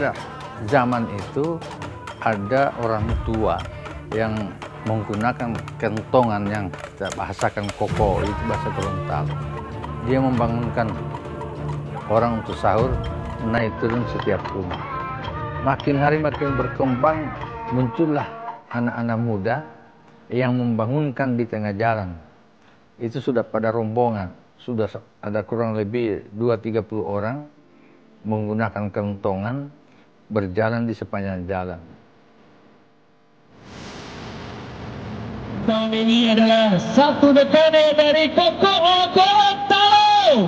pada zaman itu ada orang tua yang menggunakan kentongan yang kita bahasakan koko, itu bahasa Gorontalo. Dia membangunkan orang untuk sahur, naik turun setiap rumah. Makin hari makin berkembang, muncullah anak-anak muda yang membangunkan di tengah jalan. Itu sudah pada rombongan, sudah ada kurang lebih 2-30 orang menggunakan kentongan berjalan di sepanjang jalan. Ini adalah satu dekade dari Koko Gorontalo.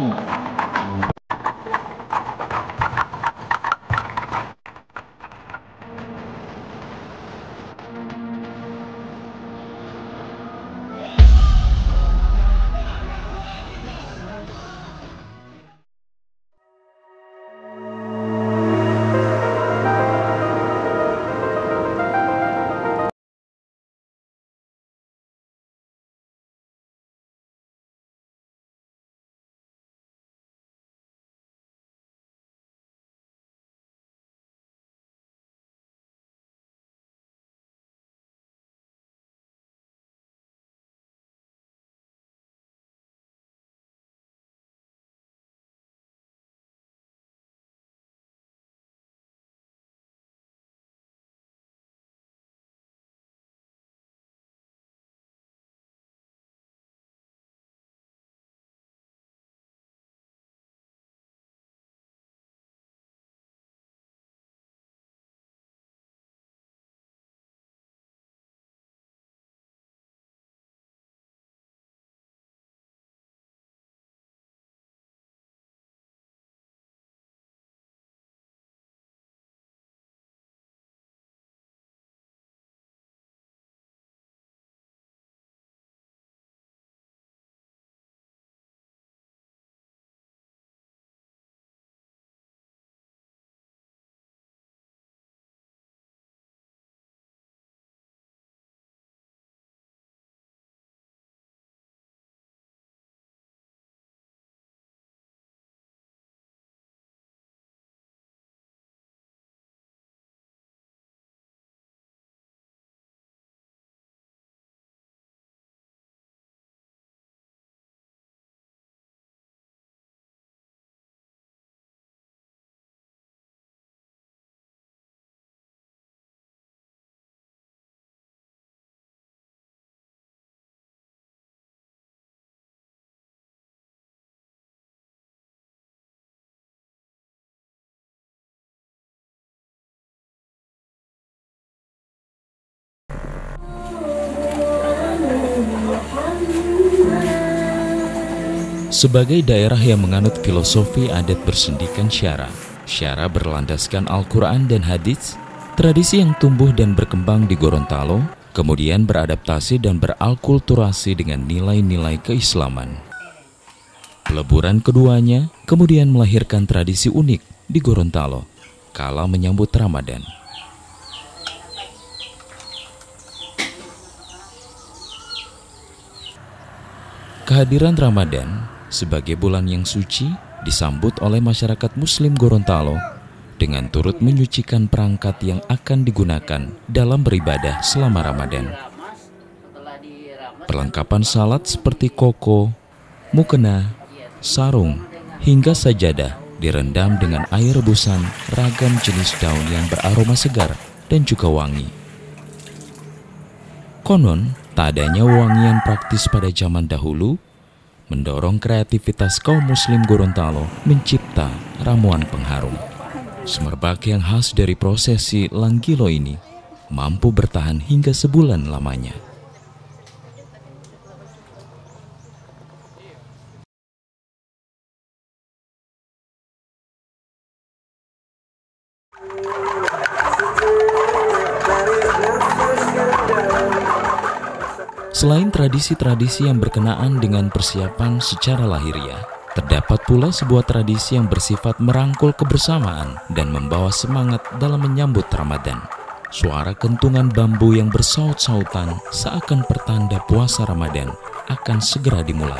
Sebagai daerah yang menganut filosofi adat bersendikan syara, syara berlandaskan Al-Quran dan hadits, tradisi yang tumbuh dan berkembang di Gorontalo, kemudian beradaptasi dan beralkulturasi dengan nilai-nilai keislaman. Peleburan keduanya kemudian melahirkan tradisi unik di Gorontalo kala menyambut Ramadan. Kehadiran Ramadan sebagai bulan yang suci disambut oleh masyarakat Muslim Gorontalo dengan turut menyucikan perangkat yang akan digunakan dalam beribadah selama Ramadan. Perlengkapan salat seperti koko, mukena, sarung, hingga sajadah direndam dengan air rebusan ragam jenis daun yang beraroma segar dan juga wangi. Konon, tak adanya wewangian praktis pada zaman dahulu mendorong kreativitas kaum Muslim Gorontalo mencipta ramuan pengharum. Semerbak yang khas dari prosesi Langgilo ini mampu bertahan hingga sebulan lamanya. Selain tradisi-tradisi yang berkenaan dengan persiapan secara lahiriah, terdapat pula sebuah tradisi yang bersifat merangkul kebersamaan dan membawa semangat dalam menyambut Ramadan. Suara kentungan bambu yang bersaut-sautan seakan pertanda puasa Ramadan akan segera dimulai.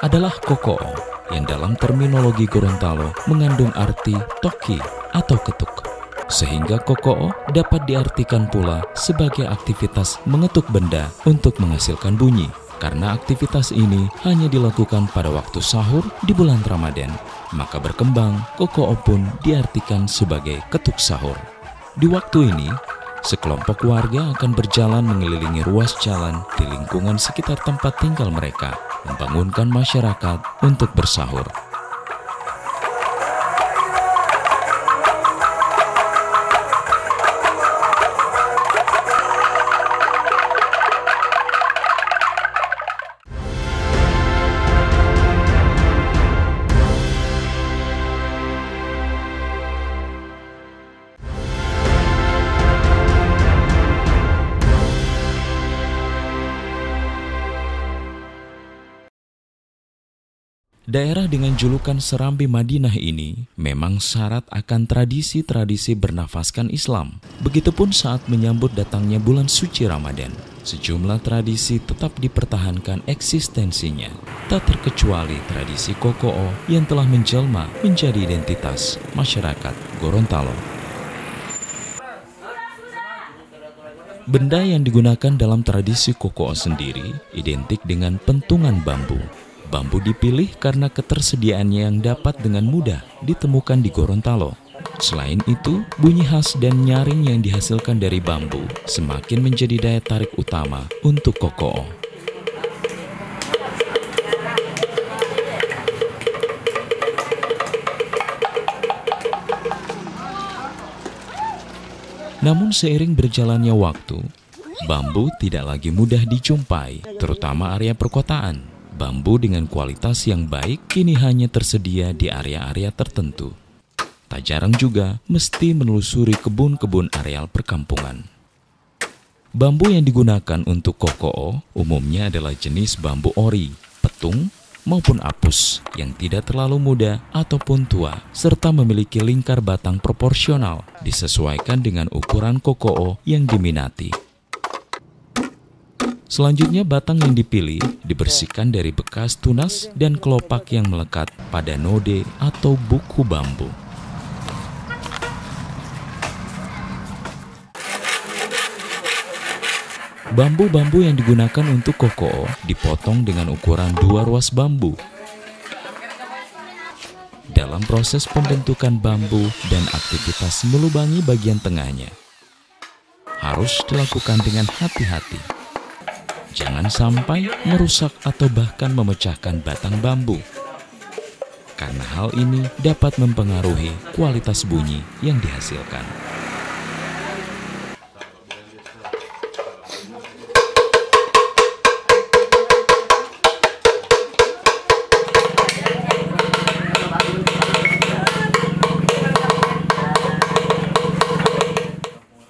adalah koko'o, yang dalam terminologi Gorontalo mengandung arti toki atau ketuk. Sehingga koko'o dapat diartikan pula sebagai aktivitas mengetuk benda untuk menghasilkan bunyi. Karena aktivitas ini hanya dilakukan pada waktu sahur di bulan Ramadan, maka berkembang koko'o pun diartikan sebagai ketuk sahur. Di waktu ini, sekelompok warga akan berjalan mengelilingi ruas jalan di lingkungan sekitar tempat tinggal mereka, membangunkan masyarakat untuk bersahur. Daerah dengan julukan Serambi Madinah ini memang syarat akan tradisi-tradisi bernafaskan Islam. Begitupun saat menyambut datangnya bulan suci Ramadan, sejumlah tradisi tetap dipertahankan eksistensinya. Tak terkecuali tradisi koko'o yang telah menjelma menjadi identitas masyarakat Gorontalo. Benda yang digunakan dalam tradisi koko'o sendiri identik dengan pentungan bambu. Bambu dipilih karena ketersediaannya yang dapat dengan mudah ditemukan di Gorontalo. Selain itu, bunyi khas dan nyaring yang dihasilkan dari bambu semakin menjadi daya tarik utama untuk koko'o. Namun seiring berjalannya waktu, bambu tidak lagi mudah dijumpai, terutama area perkotaan. Bambu dengan kualitas yang baik kini hanya tersedia di area-area tertentu. Tak jarang juga mesti menelusuri kebun-kebun areal perkampungan. Bambu yang digunakan untuk koko'o umumnya adalah jenis bambu ori, petung, maupun apus yang tidak terlalu muda ataupun tua, serta memiliki lingkar batang proporsional disesuaikan dengan ukuran koko'o yang diminati. Selanjutnya batang yang dipilih dibersihkan dari bekas tunas dan kelopak yang melekat pada node atau buku bambu. Bambu-bambu yang digunakan untuk koko'o dipotong dengan ukuran 2 ruas bambu. Dalam proses pembentukan bambu dan aktivitas melubangi bagian tengahnya, harus dilakukan dengan hati-hati. Jangan sampai merusak atau bahkan memecahkan batang bambu, karena hal ini dapat mempengaruhi kualitas bunyi yang dihasilkan.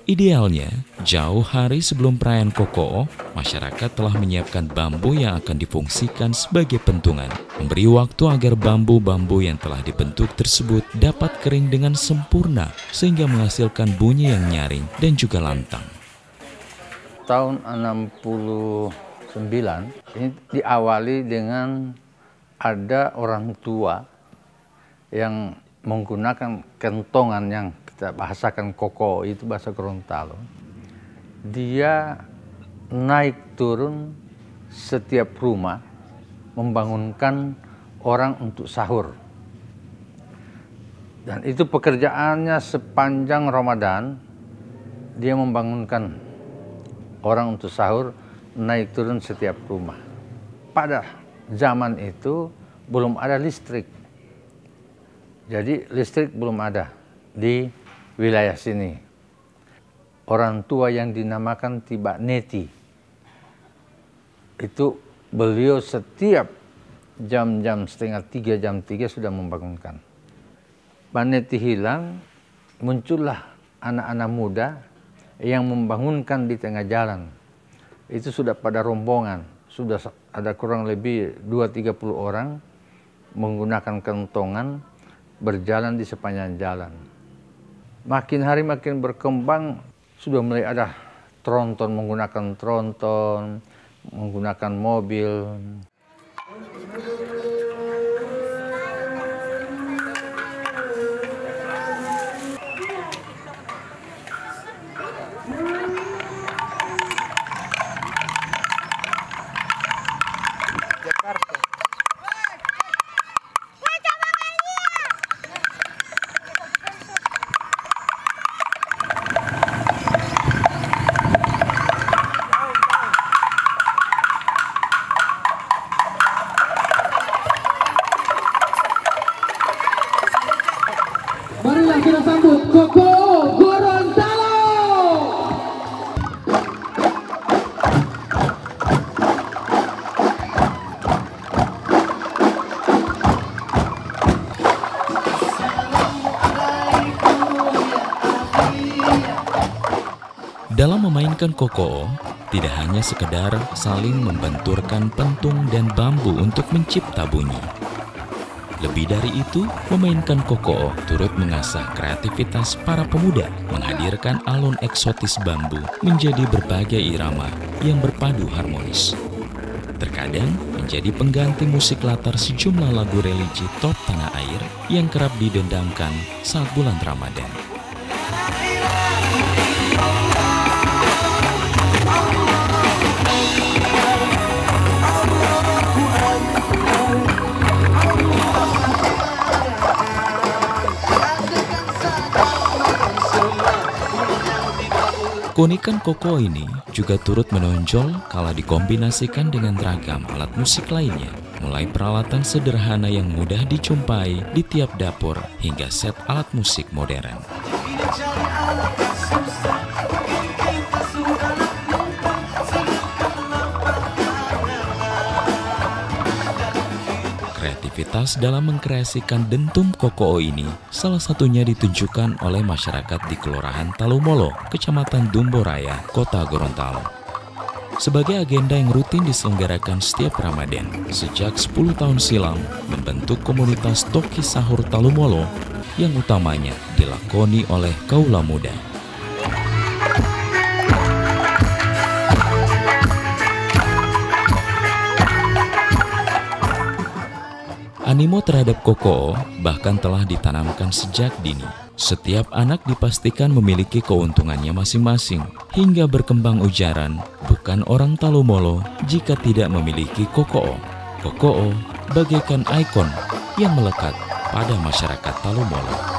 Idealnya, jauh hari sebelum perayaan koko'o, masyarakat telah menyiapkan bambu yang akan difungsikan sebagai pentungan, memberi waktu agar bambu-bambu yang telah dibentuk tersebut dapat kering dengan sempurna sehingga menghasilkan bunyi yang nyaring dan juga lantang. Tahun 69 ini diawali dengan ada orang tua yang menggunakan kentongan yang kita bahasakan koko'o, itu bahasa Gorontalo. Dia naik turun setiap rumah membangunkan orang untuk sahur. Dan itu pekerjaannya sepanjang Ramadan. Dia membangunkan orang untuk sahur, naik turun setiap rumah. Pada zaman itu belum ada listrik. Jadi listrik belum ada di wilayah sini. Orang tua yang dinamakan Tibak Neti, itu beliau setiap jam-jam setengah 3, jam 3 sudah membangunkan. Mbak Neti hilang, muncullah anak-anak muda yang membangunkan di tengah jalan. Itu sudah pada rombongan, sudah ada kurang lebih 2-30 orang menggunakan kentongan berjalan di sepanjang jalan. Makin hari makin berkembang, sudah mulai ada tronton, menggunakan mobil. Dalam memainkan koko'o, tidak hanya sekedar saling membenturkan pentung dan bambu untuk mencipta bunyi. Lebih dari itu, memainkan koko'o turut mengasah kreativitas para pemuda, menghadirkan alun eksotis bambu menjadi berbagai irama yang berpadu harmonis. Terkadang menjadi pengganti musik latar sejumlah lagu religi top tanah air yang kerap didendangkan saat bulan Ramadan. Keunikan koko'o ini juga turut menonjol kala dikombinasikan dengan ragam alat musik lainnya, mulai peralatan sederhana yang mudah dijumpai di tiap dapur hingga set alat musik modern. Kreativitas dalam mengkreasikan dentum koko'o ini salah satunya ditunjukkan oleh masyarakat di Kelurahan Talumolo, Kecamatan Dumboraya, Kota Gorontalo. Sebagai agenda yang rutin diselenggarakan setiap Ramadan, sejak 10 tahun silam membentuk komunitas Toki Sahur Talumolo yang utamanya dilakoni oleh kaula muda. Animo terhadap koko'o bahkan telah ditanamkan sejak dini. Setiap anak dipastikan memiliki keuntungannya masing-masing, hingga berkembang ujaran, bukan orang Talumolo jika tidak memiliki koko'o. Koko'o bagaikan ikon yang melekat pada masyarakat Talumolo.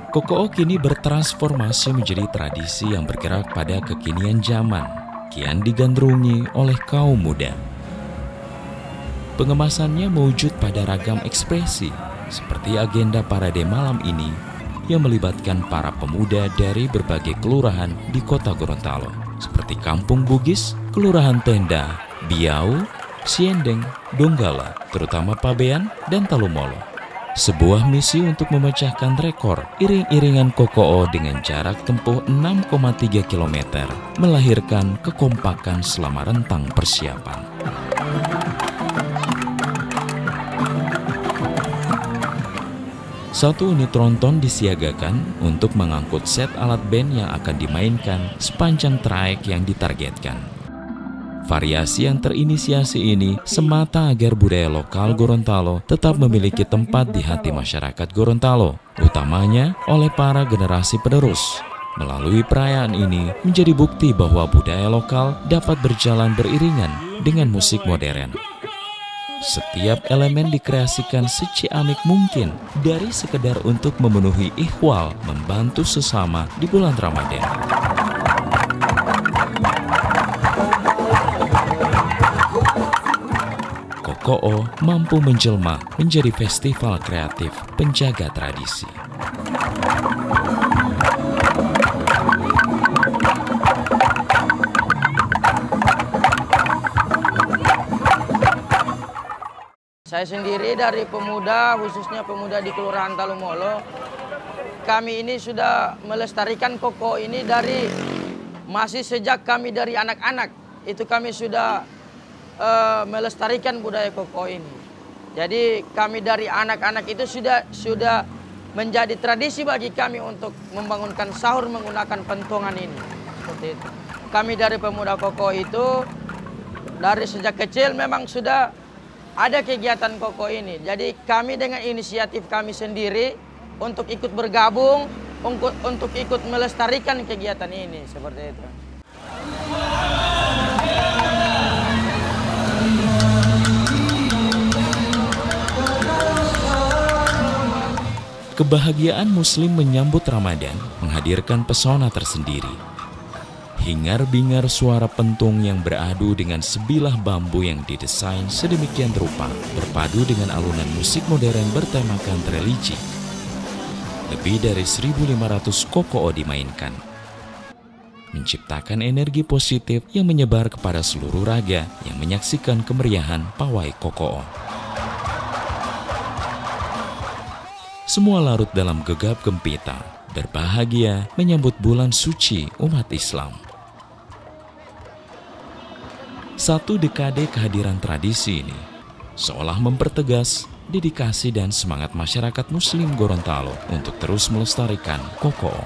Koko'o kini bertransformasi menjadi tradisi yang bergerak pada kekinian zaman, kian digandrungi oleh kaum muda. Pengemasannya mewujud pada ragam ekspresi, seperti agenda parade malam ini yang melibatkan para pemuda dari berbagai kelurahan di Kota Gorontalo, seperti Kampung Bugis, Kelurahan Tenda, Biau, Siendeng, Donggala, terutama Pabean dan Talumolo. Sebuah misi untuk memecahkan rekor iring-iringan koko'o dengan jarak tempuh 6,3 km, melahirkan kekompakan selama rentang persiapan. Satu unit tronton disiagakan untuk mengangkut set alat band yang akan dimainkan sepanjang trayek yang ditargetkan. Variasi yang terinisiasi ini semata agar budaya lokal Gorontalo tetap memiliki tempat di hati masyarakat Gorontalo, utamanya oleh para generasi penerus. Melalui perayaan ini menjadi bukti bahwa budaya lokal dapat berjalan beriringan dengan musik modern. Setiap elemen dikreasikan seciamik mungkin, dari sekedar untuk memenuhi ihwal membantu sesama di bulan Ramadan. Koko'o mampu menjelma menjadi festival kreatif penjaga tradisi. Saya sendiri dari pemuda, khususnya pemuda di Kelurahan Talumolo, kami ini sudah melestarikan koko'o ini dari masih sejak kami dari anak-anak. Itu kami sudah melestarikan budaya koko'o ini. Jadi kami dari anak-anak itu sudah menjadi tradisi bagi kami untuk membangunkan sahur menggunakan pentungan ini. Seperti itu. Kami dari pemuda koko'o itu dari sejak kecil memang sudah ada kegiatan koko'o ini. Jadi kami dengan inisiatif kami sendiri untuk ikut bergabung, untuk ikut melestarikan kegiatan ini. Seperti itu. Kebahagiaan Muslim menyambut Ramadan menghadirkan pesona tersendiri. Hingar-bingar suara pentung yang beradu dengan sebilah bambu yang didesain sedemikian rupa berpadu dengan alunan musik modern bertemakan religi. Lebih dari 1.500 kokoo dimainkan, menciptakan energi positif yang menyebar kepada seluruh raga yang menyaksikan kemeriahan pawai kokoo. Semua larut dalam gegap gempita, berbahagia menyambut bulan suci umat Islam. Satu dekade kehadiran tradisi ini seolah mempertegas dedikasi dan semangat masyarakat Muslim Gorontalo untuk terus melestarikan kokoo.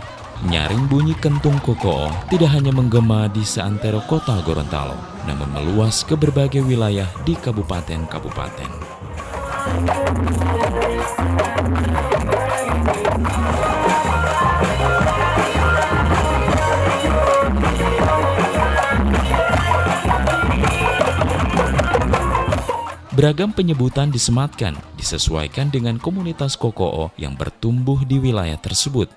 Nyaring bunyi kentung kokoo tidak hanya menggema di seantero kota Gorontalo, namun meluas ke berbagai wilayah di kabupaten-kabupaten. Beragam penyebutan disematkan, disesuaikan dengan komunitas kokoo yang bertumbuh di wilayah tersebut.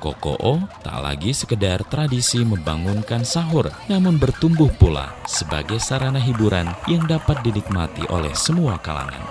Kokoo tak lagi sekedar tradisi membangunkan sahur, namun bertumbuh pula sebagai sarana hiburan yang dapat dinikmati oleh semua kalangan.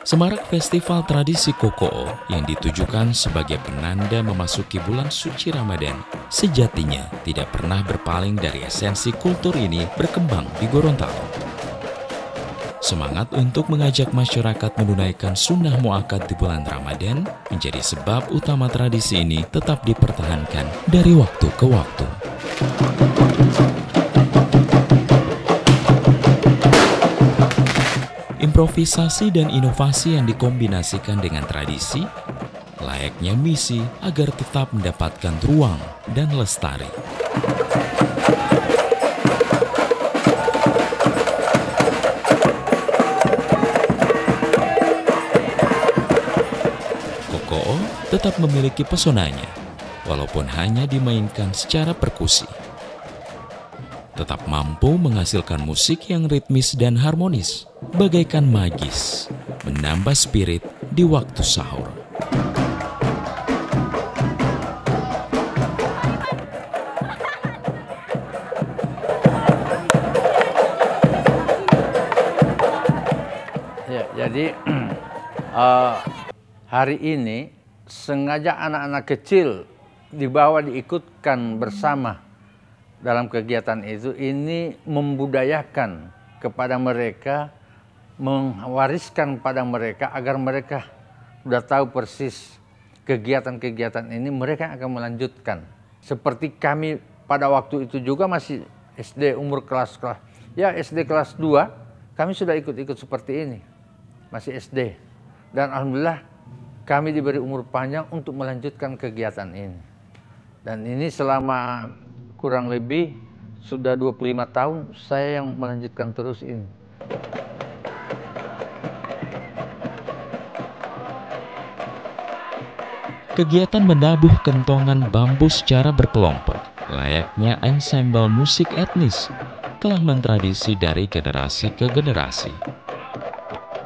Semarak festival tradisi kokoo yang ditujukan sebagai penanda memasuki bulan suci Ramadan sejatinya tidak pernah berpaling dari esensi kultur ini berkembang di Gorontalo. Semangat untuk mengajak masyarakat menunaikan sunnah muakkad di bulan Ramadan menjadi sebab utama tradisi ini tetap dipertahankan dari waktu ke waktu. Improvisasi dan inovasi yang dikombinasikan dengan tradisi, layaknya misi agar tetap mendapatkan ruang dan lestari. Kokoo tetap memiliki pesonanya, walaupun hanya dimainkan secara perkusi. Tetap mampu menghasilkan musik yang ritmis dan harmonis, bagaikan magis, menambah spirit di waktu sahur. Ya, jadi hari ini sengaja anak-anak kecil dibawa diikutkan bersama dalam kegiatan itu, ini membudayakan kepada mereka, mewariskan pada mereka agar mereka sudah tahu persis kegiatan-kegiatan ini mereka akan melanjutkan. Seperti kami pada waktu itu juga masih SD umur kelas ya SD kelas 2 kami sudah ikut-ikut seperti ini, masih SD, dan alhamdulillah kami diberi umur panjang untuk melanjutkan kegiatan ini. Dan ini selama kurang lebih sudah 25 tahun saya yang melanjutkan terus ini. Kegiatan menabuh kentongan bambu secara berkelompok, layaknya ensemble musik etnis, telah mentradisi dari generasi ke generasi.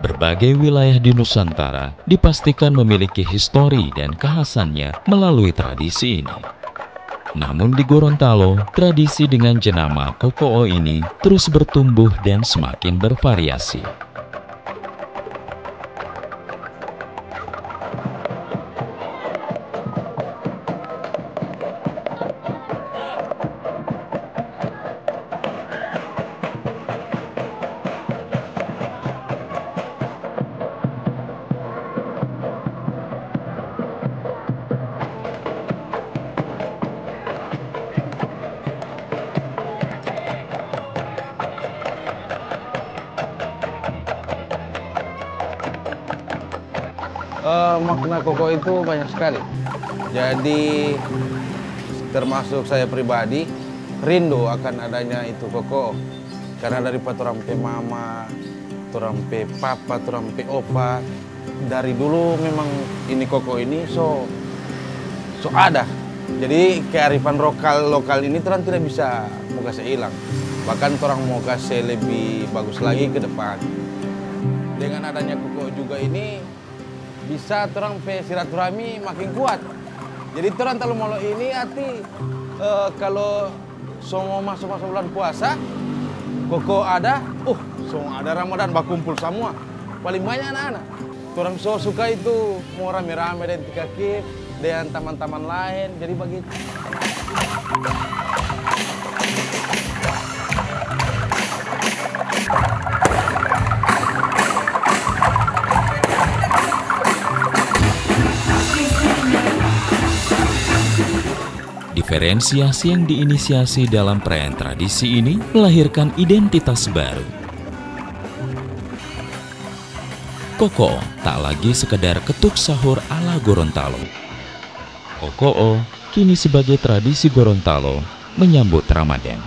Berbagai wilayah di Nusantara dipastikan memiliki histori dan kekhasannya melalui tradisi ini. Namun di Gorontalo, tradisi dengan jenama kokoo ini terus bertumbuh dan semakin bervariasi. Makna koko itu banyak sekali. Jadi termasuk saya pribadi rindu akan adanya itu koko. Karena dari orang pe mama, orang pe papa, orang pe opa, dari dulu memang ini koko ini so ada. Jadi kearifan lokal ini orang tidak bisa mau kasih hilang. Bahkan orang mau kasih lebih bagus lagi ke depan. Dengan adanya koko juga ini bisa orang pe silaturahmi makin kuat. Jadi orang Talumolo ini hati kalau semua masuk bulan puasa, koko ada, semua ada Ramadan, berkumpul semua. Paling banyak anak-anak. Orang suka itu mau rame-rame dan tikakip dengan teman-teman lain, jadi begitu. Diferensiasi yang diinisiasi dalam perayaan tradisi ini melahirkan identitas baru. Koko tak lagi sekedar ketuk sahur ala Gorontalo. Koko kini sebagai tradisi Gorontalo menyambut Ramadan.